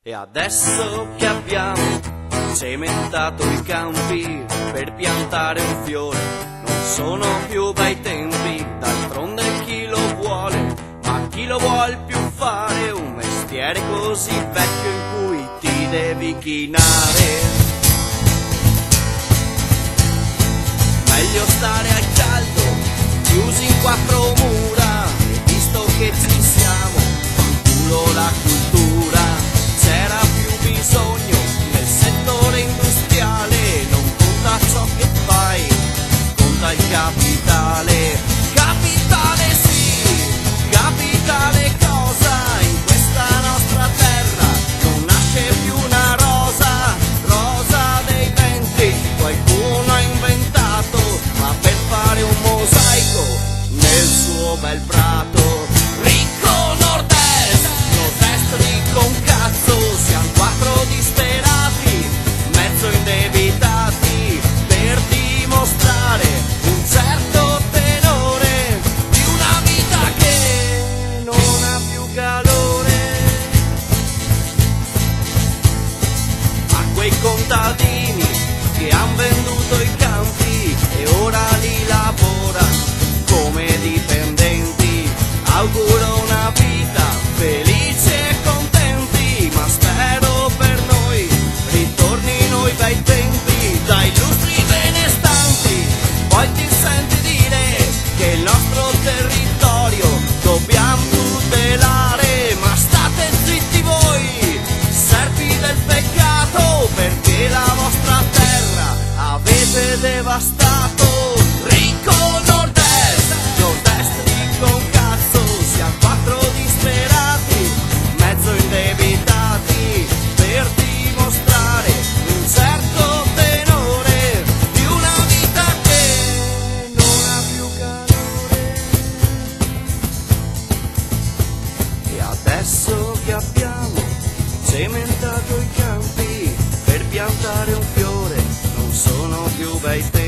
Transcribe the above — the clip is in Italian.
E adesso che abbiamo cementato i campi per piantare un fiore, non sono più bei tempi, d'altronde chi lo vuole, ma chi lo vuol più fare un mestiere così vecchio in cui ti devi chinare? Meglio stare al caldo, chiusi in quattro mura, e visto che ci siamo, fanculo la cultura. C'era più bisogno nel settore industriale, non conta ciò che fai, conta il capitale. Capitale sì, capitale cosa? In questa nostra terra non nasce più una rosa, rosa dei venti, qualcuno ha inventato, ma per fare un mosaico nel suo bel prato. Ricco nord-est, nord-est ricco un cazzo, siamo quattro disperati, mezzo indebitati, per dimostrare un certo tenore di una vita che non ha più calore. A quei contadini che han venduto i campi e ora li lavorano come dipendenti, auguro una vita felice e contenti, ma spero per noi ritornino i bei tempi da illustri benestanti. Poi ti senti dire che il nostro territorio dobbiamo tutelare, ma state zitti voi, serpi del peccato, perché la vostra terra avete devastato. Ricco nord-est, nord-est ricco un cazzo, siamo quattro disperati, mezzo indebitati, per dimostrare un certo tenore di una vita che non ha più calore. E adesso che abbiamo cementato i campi per piantare un fiore, non sono più bei tempi,